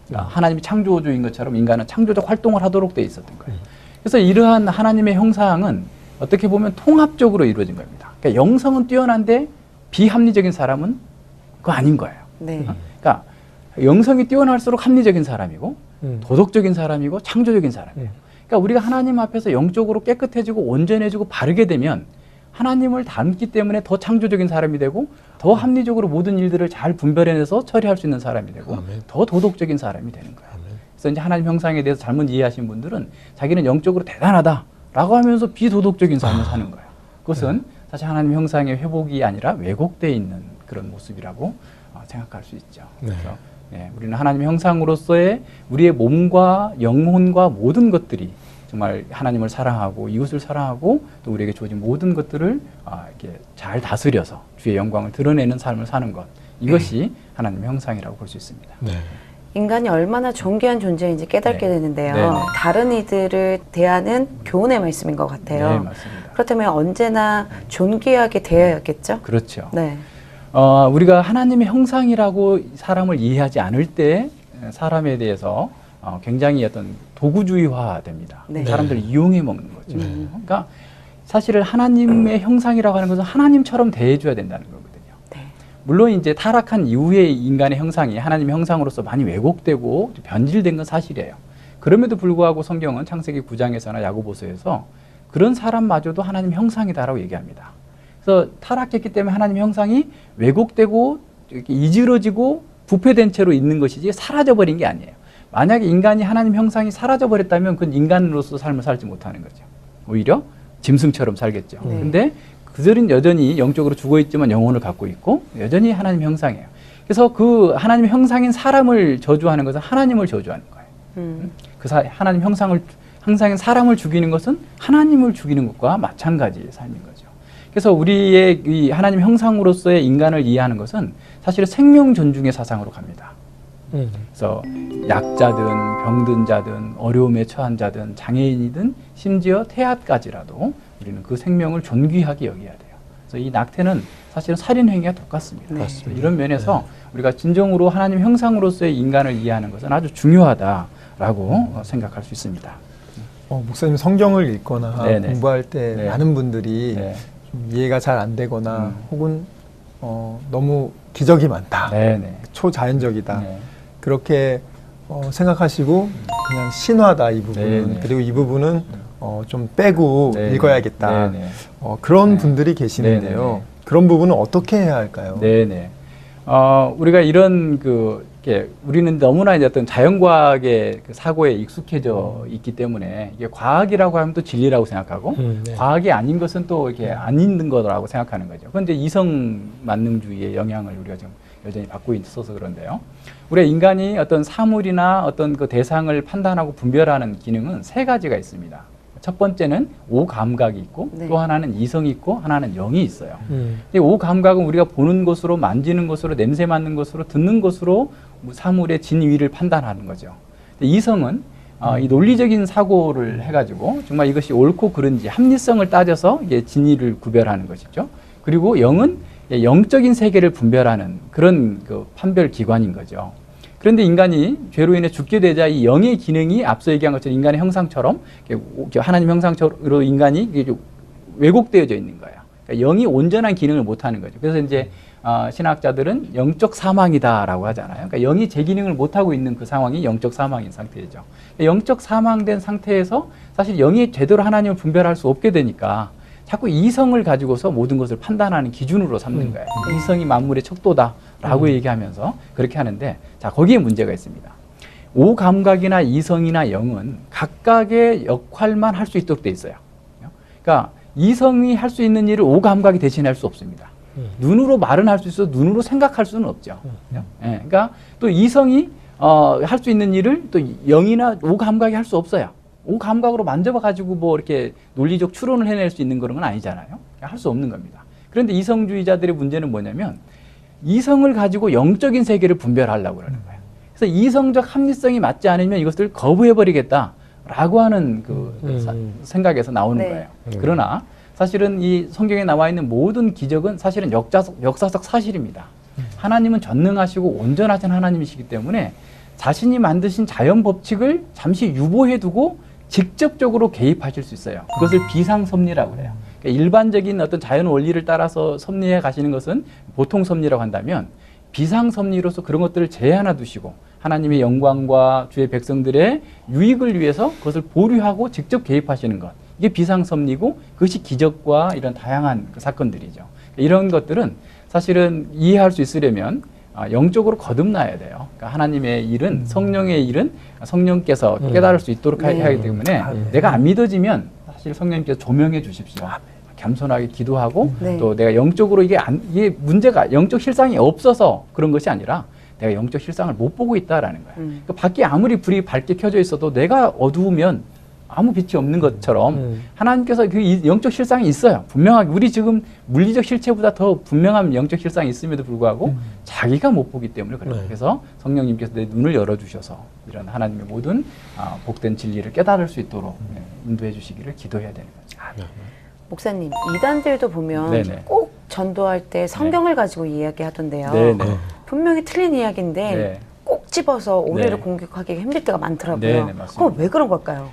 그러니까 하나님이 창조주인 것처럼 인간은 창조적 활동을 하도록 돼 있었던 거예요. 그래서 이러한 하나님의 형상은 어떻게 보면 통합적으로 이루어진 겁니다. 그러니까 영성은 뛰어난데 비합리적인 사람은 그거 아닌 거예요. 네. 그러니까 영성이 뛰어날수록 합리적인 사람이고 도덕적인 사람이고 창조적인 사람이에요. 그러니까 우리가 하나님 앞에서 영적으로 깨끗해지고 온전해지고 바르게 되면 하나님을 닮기 때문에 더 창조적인 사람이 되고 더 합리적으로 모든 일들을 잘 분별해내서 처리할 수 있는 사람이 되고 아멘. 더 도덕적인 사람이 되는 거예요. 그래서 이제 하나님 형상에 대해서 잘못 이해하신 분들은 자기는 영적으로 대단하다라고 하면서 비도덕적인 삶을 사는 거예요. 그것은 사실 하나님 형상의 회복이 아니라 왜곡되어 있는 그런 모습이라고 생각할 수 있죠. 네. 그래서 우리는 하나님 형상으로서의 우리의 몸과 영혼과 모든 것들이 정말 하나님을 사랑하고 이웃을 사랑하고 또 우리에게 주어진 모든 것들을 이렇게 잘 다스려서 주의 영광을 드러내는 삶을 사는 것 이것이 하나님의 형상이라고 볼 수 있습니다. 네. 인간이 얼마나 존귀한 존재인지 깨닫게 네. 되는데요. 네, 네. 다른 이들을 대하는 교훈의 말씀인 것 같아요. 네, 맞습니다. 그렇다면 언제나 존귀하게 대해야겠죠? 그렇죠. 네. 우리가 하나님의 형상이라고 사람을 이해하지 않을 때 사람에 대해서 굉장히 어떤 도구주의화 됩니다. 네. 사람들을 이용해 먹는 거죠. 그러니까 사실은 하나님의 형상이라고 하는 것은 하나님처럼 대해줘야 된다는 거거든요. 네. 물론 이제 타락한 이후에 인간의 형상이 하나님의 형상으로서 많이 왜곡되고 변질된 건 사실이에요. 그럼에도 불구하고 성경은 창세기 9장에서나 야고보서에서 그런 사람마저도 하나님 형상이다라고 얘기합니다. 그래서 타락했기 때문에 하나님 형상이 왜곡되고 이렇게 이지러지고 부패된 채로 있는 것이지 사라져버린 게 아니에요. 만약에 인간이 하나님 형상이 사라져버렸다면 그건 인간으로서 삶을 살지 못하는 거죠. 오히려 짐승처럼 살겠죠. 네. 근데 그들은 여전히 영적으로 죽어있지만 영혼을 갖고 있고 여전히 하나님 형상이에요. 그래서 그 하나님 형상인 사람을 저주하는 것은 하나님을 저주하는 거예요. 하나님 형상인 사람을 죽이는 것은 하나님을 죽이는 것과 마찬가지의 삶인 거죠. 그래서 우리의 이 하나님 형상으로서의 인간을 이해하는 것은 사실은 생명 존중의 사상으로 갑니다. 그래서 약자든 병든 자든 어려움에 처한 자든 장애인이든 심지어 태아까지라도 우리는 그 생명을 존귀하게 여겨야 돼요. 그래서 이 낙태는 사실은 살인 행위가 똑같습니다. 네. 이런 면에서 우리가 진정으로 하나님 형상으로서의 인간을 이해하는 것은 아주 중요하다라고 생각할 수 있습니다. 목사님 성경을 읽거나 네네. 공부할 때 네. 많은 분들이 네. 좀 이해가 잘 안 되거나 혹은 너무 기적이 많다, 네네. 초자연적이다. 네. 그렇게 생각하시고 그냥 신화다 이 부분은. 네네. 그리고 이 부분은 좀 빼고 네네. 읽어야겠다. 네네. 그런 네. 분들이 계시는데요. 네네. 그런 부분은 어떻게 해야 할까요? 네네. 우리가 이런 이렇게 우리는 너무나 이제 어떤 자연과학의 그 사고에 익숙해져 있기 때문에 이게 과학이라고 하면 또 진리라고 생각하고 네. 과학이 아닌 것은 또 이렇게 안 있는 거라고 생각하는 거죠. 그런데 이성 만능주의의 영향을 우리가 지금 여전히 받고 있어서 그런데요. 우리가 인간이 어떤 사물이나 어떤 그 대상을 판단하고 분별하는 기능은 세 가지가 있습니다. 첫 번째는 오감각이 있고 네. 또 하나는 이성이 있고 하나는 영이 있어요. 이 오감각은 우리가 보는 것으로, 만지는 것으로, 냄새 맡는 것으로, 듣는 것으로 사물의 진위를 판단하는 거죠. 이성은 이 논리적인 사고를 해가지고 정말 이것이 옳고 그른지 합리성을 따져서 이게 진위를 구별하는 것이죠. 그리고 영은 영적인 세계를 분별하는 그런 그 판별 기관인 거죠. 그런데 인간이 죄로 인해 죽게 되자 이 영의 기능이 앞서 얘기한 것처럼 인간의 형상처럼 하나님 형상처럼 인간이 왜곡되어져 있는 거예요. 그러니까 영이 온전한 기능을 못하는 거죠. 그래서 이제 신학자들은 영적 사망이다라고 하잖아요. 그러니까 영이 제 기능을 못하고 있는 그 상황이 영적 사망인 상태죠. 영적 사망된 상태에서 사실 영이 제대로 하나님을 분별할 수 없게 되니까 자꾸 이성을 가지고서 모든 것을 판단하는 기준으로 삼는 거예요. 이성이 만물의 척도다라고 얘기하면서 그렇게 하는데, 자, 거기에 문제가 있습니다. 오감각이나 이성이나 영은 각각의 역할만 할 수 있도록 돼 있어요. 그러니까 이성이 할 수 있는 일을 오감각이 대신할 수 없습니다. 눈으로 말은 할 수 있어도 눈으로 생각할 수는 없죠. 그러니까 또 이성이 할 수 있는 일을 또 영이나 오감각이 할 수 없어요. 오감각으로 만져봐 가지고 뭐 이렇게 논리적 추론을 해낼 수 있는 그런 건 아니잖아요. 할 수 없는 겁니다. 그런데 이성주의자들의 문제는 뭐냐면 이성을 가지고 영적인 세계를 분별하려고 그러는 거예요. 그래서 이성적 합리성이 맞지 않으면 이것을 거부해버리겠다라고 하는 생각에서 나오는 네. 거예요. 그러나 사실은 이 성경에 나와 있는 모든 기적은 사실은 역사적 사실입니다. 하나님은 전능하시고 온전하신 하나님이시기 때문에 자신이 만드신 자연 법칙을 잠시 유보해두고 직접적으로 개입하실 수 있어요. 그것을 비상섭리라고 해요. 그러니까 일반적인 어떤 자연 원리를 따라서 섭리해 가시는 것은 보통 섭리라고 한다면, 비상섭리로서 그런 것들을 제한해 두시고 하나님의 영광과 주의 백성들의 유익을 위해서 그것을 보류하고 직접 개입하시는 것, 이게 비상섭리고 그것이 기적과 이런 다양한 사건들이죠. 그러니까 이런 것들은 사실은 이해할 수 있으려면 영적으로 거듭나야 돼요. 그러니까 하나님의 일은, 성령의 일은 성령께서 깨달을 수 있도록 하기 때문에 내가 안 믿어지면 사실 성령님께서 조명해 주십시오. 겸손하게 기도하고 또 내가 영적으로 이게 문제가 영적 실상이 없어서 그런 것이 아니라 내가 영적 실상을 못 보고 있다라는 거예요. 그러니까 밖에 아무리 불이 밝게 켜져 있어도 내가 어두우면 아무 빛이 없는 것처럼 하나님께서 그 영적 실상이 있어요. 분명하게 우리 지금 물리적 실체보다 더 분명한 영적 실상이 있음에도 불구하고 자기가 못 보기 때문에 그래요. 그래서 성령님께서 내 눈을 열어주셔서 이런 하나님의 모든 복된 진리를 깨달을 수 있도록 인도해 주시기를 기도해야 되는 거죠. 목사님, 이단들도 보면 네네. 꼭 전도할 때 성경을 가지고 이야기하던데요. 네네. 분명히 틀린 이야기인데 네. 꼭 집어서 오해를 네. 공격하기 힘들 때가 많더라고요. 네네, 맞습니다. 그럼 왜 그런 걸까요?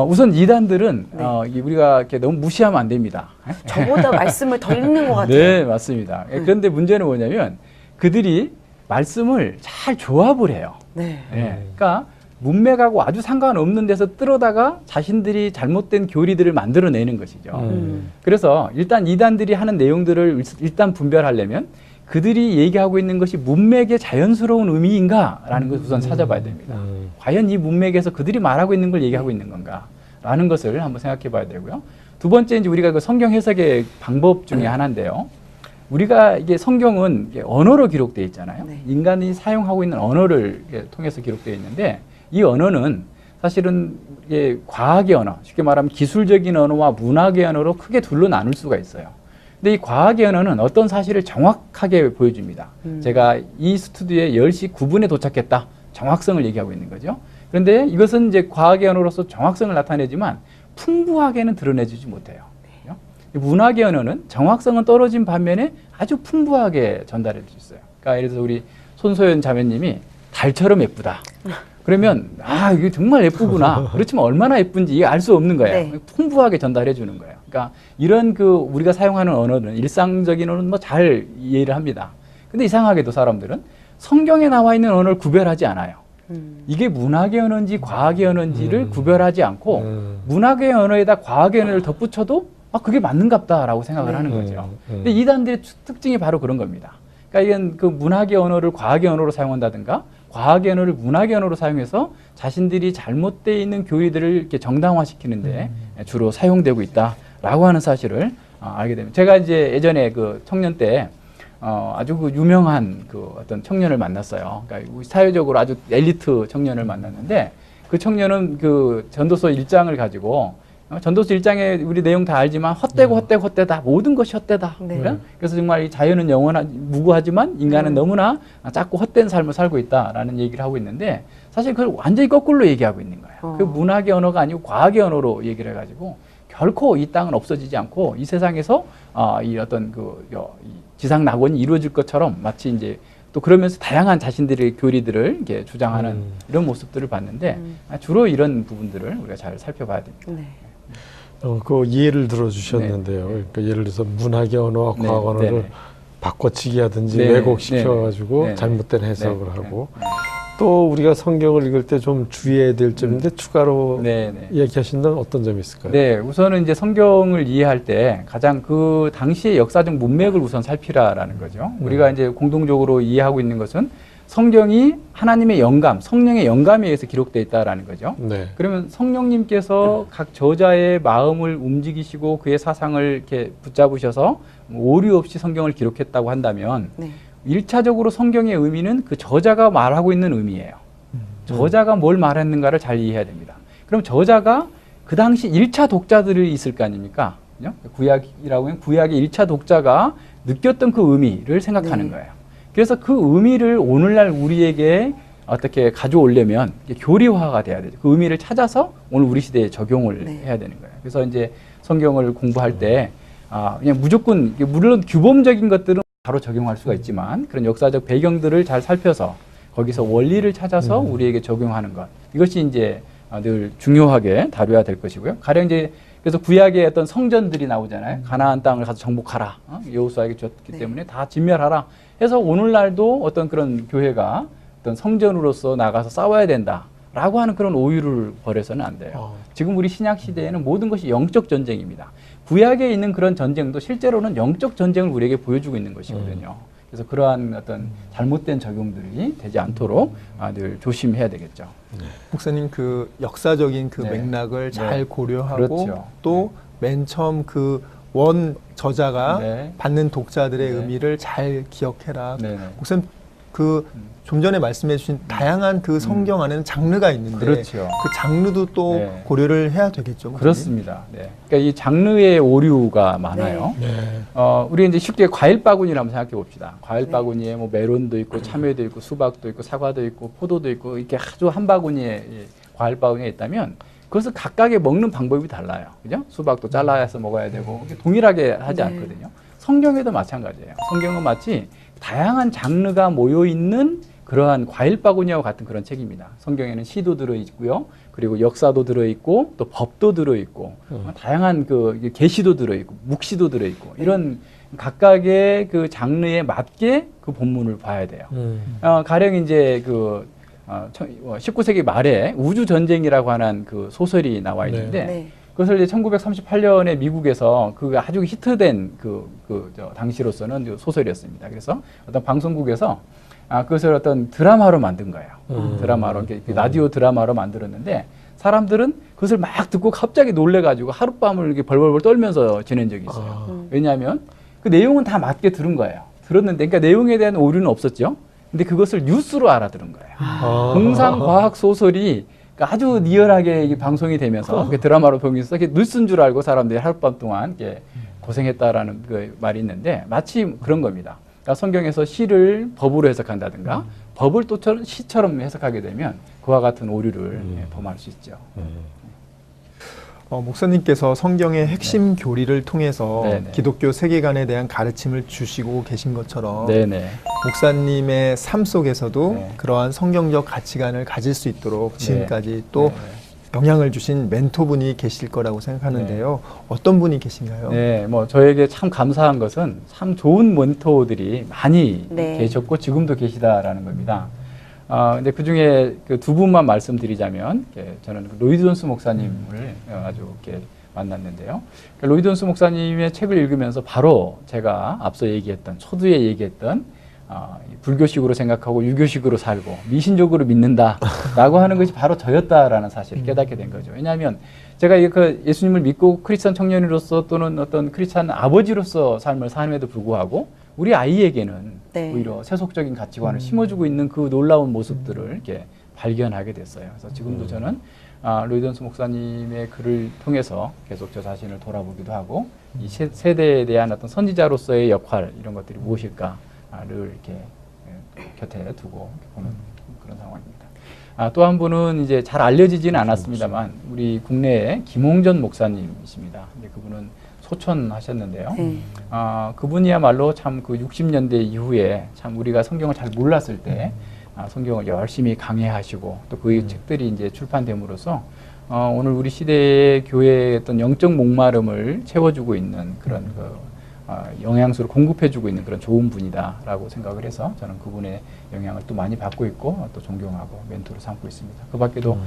우선 이단들은 네. 우리가 이렇게 너무 무시하면 안 됩니다. 저보다 말씀을 더 읽는 것 같아요. 네, 맞습니다. 그런데 문제는 뭐냐면 그들이 말씀을 잘 조합을 해요. 네. 그러니까 문맥하고 아주 상관없는 데서 끌어다가 자신들이 잘못된 교리들을 만들어내는 것이죠. 그래서 일단 이단들이 하는 내용들을 일단 분별하려면 그들이 얘기하고 있는 것이 문맥의 자연스러운 의미인가라는 것을 우선 찾아봐야 됩니다. 과연 이 문맥에서 그들이 말하고 있는 걸 얘기하고 있는 건가라는 것을 한번 생각해 봐야 되고요. 두 번째, 이제 우리가 그 성경 해석의 방법 중에 하나인데요. 우리가 이게 성경은 언어로 기록되어 있잖아요. 네. 인간이 사용하고 있는 언어를 통해서 기록되어 있는데 이 언어는 사실은 이게 과학의 언어, 쉽게 말하면 기술적인 언어와 문학의 언어로 크게 둘로 나눌 수가 있어요. 근데 이 과학의 언어는 어떤 사실을 정확하게 보여줍니다. 제가 이 스튜디오에 10시 9분에 도착했다. 정확성을 얘기하고 있는 거죠. 그런데 이것은 이제 과학의 언어로서 정확성을 나타내지만 풍부하게는 드러내주지 못해요. 문학의 언어는 정확성은 떨어진 반면에 아주 풍부하게 전달해 줄 수 있어요. 그러니까 예를 들어서 우리 손소연 자매님이 달처럼 예쁘다. 그러면 이게 정말 예쁘구나. 그렇지만 얼마나 예쁜지 알 수 없는 거예요. 네. 풍부하게 전달해 주는 거예요. 그러니까 이런 우리가 사용하는 언어는 일상적인 언어는 뭐 잘 이해를 합니다. 근데 이상하게도 사람들은 성경에 나와 있는 언어를 구별하지 않아요. 이게 문학의 언어인지 과학의 언어인지를 구별하지 않고 문학의 언어에다 과학의 언어를 덧붙여도 그게 맞는갑다라고 생각을 하는 거죠. 근데 이단들의 특징이 바로 그런 겁니다. 그러니까 이건 그 문학의 언어를 과학의 언어로 사용한다든가 과학의 언어를 문학의 언어로 사용해서 자신들이 잘못되어 있는 교리들을 이렇게 정당화시키는데 주로 사용되고 있다라고 하는 사실을 알게 됩니다. 제가 이제 예전에 그 청년 때 아주 그 유명한 그 어떤 청년을 만났어요. 그러니까 사회적으로 아주 엘리트 청년을 만났는데 그 청년은 그 전도서 1장을 가지고 전도서 1장에 우리 내용 다 알지만 헛되다 모든 것이 헛되다. 네. 그래서 정말 이 자연은 무구하지만 인간은 너무나 작고 헛된 삶을 살고 있다라는 얘기를 하고 있는데 사실 그걸 완전히 거꾸로 얘기하고 있는 거예요. 그 문학의 언어가 아니고 과학의 언어로 얘기를 해가지고 결코 이 땅은 없어지지 않고 이 세상에서 이 어떤 이 지상 낙원이 이루어질 것처럼 마치 이제 또 그러면서 다양한 자신들의 교리들을 이렇게 주장하는 이런 모습들을 봤는데 주로 이런 부분들을 우리가 잘 살펴봐야 됩니다. 네. 그 예를 들어주셨는데요. 그러니까 예를 들어서 문학의 언어와 과학 언어를 바꿔치기 하든지 왜곡시켜가지고 잘못된 해석을 하고 또 우리가 성경을 읽을 때 좀 주의해야 될 점인데 추가로 얘기하신다면 어떤 점이 있을까요? 네, 우선은 이제 성경을 이해할 때 가장 그 당시의 역사적 문맥을 우선 살피라라는 거죠. 우리가 이제 공동적으로 이해하고 있는 것은 성경이 하나님의 영감, 성령의 영감에 의해서 기록되어 있다라는 거죠. 그러면 성령님께서 각 저자의 마음을 움직이시고 그의 사상을 이렇게 붙잡으셔서 오류 없이 성경을 기록했다고 한다면 1차적으로 성경의 의미는 그 저자가 말하고 있는 의미예요. 저자가 뭘 말했는가를 잘 이해해야 됩니다. 그럼 저자가 그 당시 1차 독자들이 있을 거 아닙니까? 구약이라고 하면 구약의 1차 독자가 느꼈던 그 의미를 생각하는 거예요. 그래서 그 의미를 오늘날 우리에게 어떻게 가져오려면 교리화가 돼야 되죠. 그 의미를 찾아서 오늘 우리 시대에 적용을 해야 되는 거예요. 그래서 이제 성경을 공부할 때 그냥 무조건 물론 규범적인 것들은 바로 적용할 수가 있지만 그런 역사적 배경들을 잘 살펴서 거기서 원리를 찾아서 우리에게 적용하는 것 이것이 이제 늘 중요하게 다뤄야 될 것이고요. 가령 이제 그래서 구약의 어떤 성전들이 나오잖아요. 가나안 땅을 가서 정복하라. 여호수아에게 줬기 때문에 다 진멸하라. 해서 오늘날도 어떤 그런 교회가 어떤 성전으로서 나가서 싸워야 된다라고 하는 그런 오유를 벌여서는 안 돼요. 지금 우리 신약 시대에는 모든 것이 영적 전쟁입니다. 구약에 있는 그런 전쟁도 실제로는 영적 전쟁을 우리에게 보여주고 있는 것이거든요. 그래서 그러한 어떤 잘못된 적용들이 되지 않도록 늘 조심해야 되겠죠. 목사님 그 역사적인 그 맥락을 잘 고려하고 또 맨 처음 그 원 저자가 받는 독자들의 의미를 잘 기억해라. 목사님 그 좀 전에 말씀해 주신 다양한 그 성경 안에는 장르가 있는데 그 장르도 또 고려를 해야 되겠죠. 목사님? 그렇습니다. 그러니까 이 장르의 오류가 많아요. 우리 이제 쉽게 과일 바구니를 한번 생각해 봅시다. 과일 바구니에 뭐 메론도 있고 참외도 있고 수박도 있고 사과도 있고 포도도 있고 이렇게 아주 한 바구니에 과일 바구니에 있다면 그것을 각각의 먹는 방법이 달라요. 그죠? 수박도 잘라서 먹어야 되고 동일하게 하지 않거든요. 성경에도 마찬가지예요. 성경은 마치 다양한 장르가 모여 있는 그러한 과일 바구니와 같은 그런 책입니다. 성경에는 시도 들어있고요. 그리고 역사도 들어있고 또 법도 들어있고 다양한 그 계시도 들어있고 묵시도 들어있고 이런 각각의 그 장르에 맞게 그 본문을 봐야 돼요. 가령 이제 그 19세기 말에 우주 전쟁이라고 하는 그 소설이 나와 있는데 그것을 이제 1938년에 미국에서 그 아주 히트된 당시로서는 소설이었습니다. 그래서 어떤 방송국에서 그것을 어떤 드라마로 만든 거예요. 드라마로, 라디오 드라마로 만들었는데 사람들은 그것을 막 듣고 갑자기 놀래가지고 하룻밤을 이렇게 벌벌벌 떨면서 지낸 적이 있어요. 왜냐하면 그 내용은 다 맞게 들은 거예요. 들었는데, 그러니까 내용에 대한 오류는 없었죠. 근데 그것을 뉴스로 알아들은 거예요. 공상과학 소설이 아주 리얼하게 방송이 되면서 드라마로 보면서 뉴스인 줄 알고 사람들이 하룻밤 동안 고생했다라는 그 말이 있는데 마치 그런 겁니다. 그러니까 성경에서 시를 법으로 해석한다든가 법을 또 시처럼 해석하게 되면 그와 같은 오류를 범할 수 있죠. 목사님께서 성경의 핵심 교리를 통해서 기독교 세계관에 대한 가르침을 주시고 계신 것처럼 목사님의 삶 속에서도 그러한 성경적 가치관을 가질 수 있도록 지금까지 또 영향을 주신 멘토분이 계실 거라고 생각하는데요. 어떤 분이 계신가요? 네, 뭐 저에게 참 감사한 것은 참 좋은 멘토들이 많이 계셨고 지금도 계시다라는 겁니다. 근데 그 중에 그 두 분만 말씀드리자면, 저는 로이드 존스 목사님을 아주 이렇게 만났는데요. 로이드 존스 목사님의 책을 읽으면서 바로 제가 앞서 얘기했던, 초두에 얘기했던 불교식으로 생각하고 유교식으로 살고 미신적으로 믿는다라고 하는 것이 바로 저였다라는 사실을 깨닫게 된 거죠. 왜냐하면 제가 그 예수님을 믿고 크리스찬 청년으로서 또는 어떤 크리스찬 아버지로서 삶을 사는에도 불구하고 우리 아이에게는 오히려 세속적인 가치관을 심어주고 있는 그 놀라운 모습들을 이렇게 발견하게 됐어요. 그래서 지금도 저는 로이드 존스 목사님의 글을 통해서 계속 저 자신을 돌아보기도 하고 이 세대에 대한 어떤 선지자로서의 역할 이런 것들이 무엇일까를 이렇게 곁에 두고 보는 그런 상황입니다. 또 한 분은 이제 잘 알려지지는 않았습니다만 우리 국내에 김홍전 목사님이십니다. 근데 그분은 소천 하셨는데요. 그분이야말로 참 그 60년대 이후에 참 우리가 성경을 잘 몰랐을 때 성경을 열심히 강해하시고 또 그 책들이 이제 출판됨으로써 오늘 우리 시대의 교회의 어떤 영적 목마름을 채워주고 있는 그런 영양소를 공급해주고 있는 그런 좋은 분이다라고 생각을 해서 저는 그분의 영향을 또 많이 받고 있고 또 존경하고 멘토로 삼고 있습니다. 그 밖에도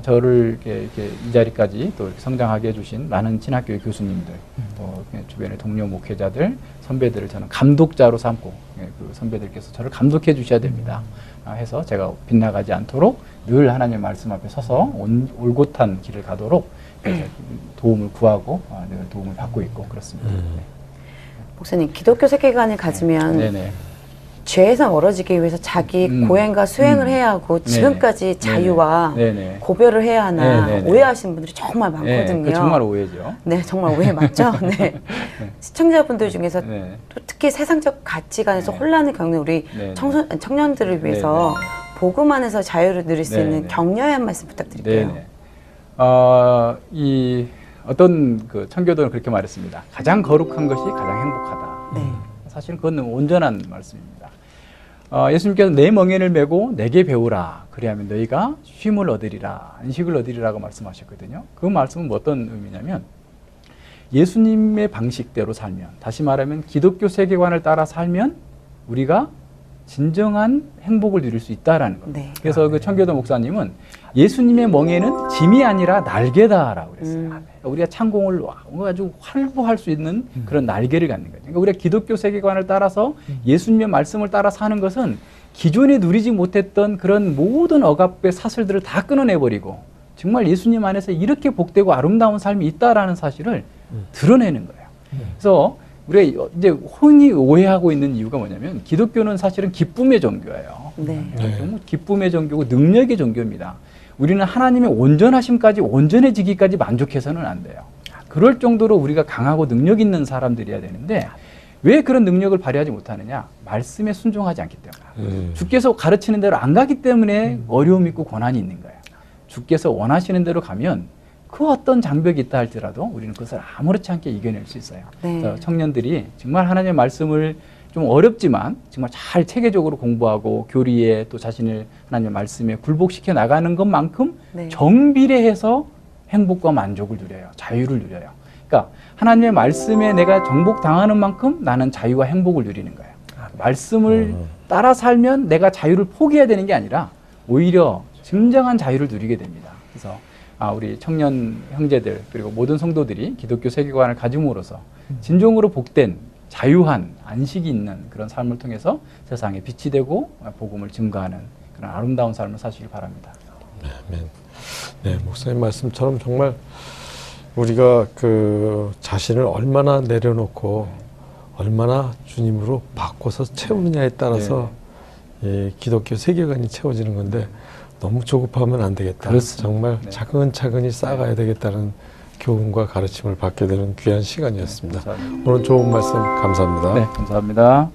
저를 이렇게 이 자리까지 또 이렇게 성장하게 해주신 많은 신학교의 교수님들, 또 주변의 동료 목회자들, 선배들을 저는 감독자로 삼고 그 선배들께서 저를 감독해 주셔야 됩니다. 해서 제가 빗나가지 않도록 늘 하나님의 말씀 앞에 서서 올곧한 길을 가도록 도움을 구하고 늘 도움을 받고 있고 그렇습니다. 목사님, 기독교 세계관을 가지면 죄에서 멀어지기 위해서 자기 고행과 수행을 해야 하고 지금까지 자유와 고별을 해야 하나 오해하시는 분들이 정말 많거든요. 정말 오해죠. 네, 정말 오해 맞죠? 네. 시청자분들 중에서 또 특히 세상적 가치관에서 혼란을 겪는 우리 청년들을 위해서 복음 안에서 자유를 누릴 수 있는 격려의 한 말씀 부탁드릴게요. 어떤 그 청교도는 그렇게 말했습니다. 가장 거룩한 것이 가장 행복하다. 사실은 그건 온전한 말씀입니다. 예수님께서 내 멍에를 메고 내게 배우라. 그리하면 너희가 쉼을 얻으리라. 안식을 얻으리라고 말씀하셨거든요. 그 말씀은 어떤 의미냐면 예수님의 방식대로 살면, 다시 말하면 기독교 세계관을 따라 살면 우리가 진정한 행복을 누릴 수 있다라는 겁니다. 그래서 그 청교도 목사님은 예수님의 멍에는 짐이 아니라 날개다라고 그랬어요. 그러니까 우리가 창공을 아주 활보할 수 있는 그런 날개를 갖는 거죠. 그러니까 우리가 기독교 세계관을 따라서 예수님의 말씀을 따라 사는 것은 기존에 누리지 못했던 그런 모든 억압의 사슬들을 다 끊어내버리고 정말 예수님 안에서 이렇게 복되고 아름다운 삶이 있다라는 사실을 드러내는 거예요. 그래서 우리가 이제 흔히 오해하고 있는 이유가 뭐냐면 기독교는 사실은 기쁨의 종교예요. 기쁨의 종교고 능력의 종교입니다. 우리는 하나님의 온전하심까지 온전해지기까지 만족해서는 안 돼요. 그럴 정도로 우리가 강하고 능력 있는 사람들이어야 되는데 왜 그런 능력을 발휘하지 못하느냐? 말씀에 순종하지 않기 때문에. 주께서 가르치는 대로 안 가기 때문에 어려움이 있고 고난이 있는 거예요. 주께서 원하시는 대로 가면 그 어떤 장벽이 있다 할지라도 우리는 그것을 아무렇지 않게 이겨낼 수 있어요. 그래서 청년들이 정말 하나님의 말씀을 좀 어렵지만 정말 잘 체계적으로 공부하고 교리에 또 자신을 하나님의 말씀에 굴복시켜 나가는 것만큼 정비례해서 행복과 만족을 누려요. 자유를 누려요. 그러니까 하나님의 말씀에 내가 정복당하는 만큼 나는 자유와 행복을 누리는 거예요. 말씀을 따라 살면 내가 자유를 포기해야 되는 게 아니라 오히려 진정한 자유를 누리게 됩니다. 그래서 우리 청년 형제들 그리고 모든 성도들이 기독교 세계관을 가짐으로써 진정으로 복된 자유한 안식이 있는 그런 삶을 통해서 세상에 빛이 되고 복음을 증거하는 그런 아름다운 삶을 사시길 바랍니다. 네, 목사님 말씀처럼 정말 우리가 그 자신을 얼마나 내려놓고 얼마나 주님으로 바꿔서 채우느냐에 따라서 이 기독교 세계관이 채워지는 건데 너무 조급하면 안 되겠다. 그렇습니다. 정말 차근차근히 쌓아가야 되겠다는 교훈과 가르침을 받게 되는 귀한 시간이었습니다. 오늘 좋은 말씀 감사합니다. 네, 감사합니다.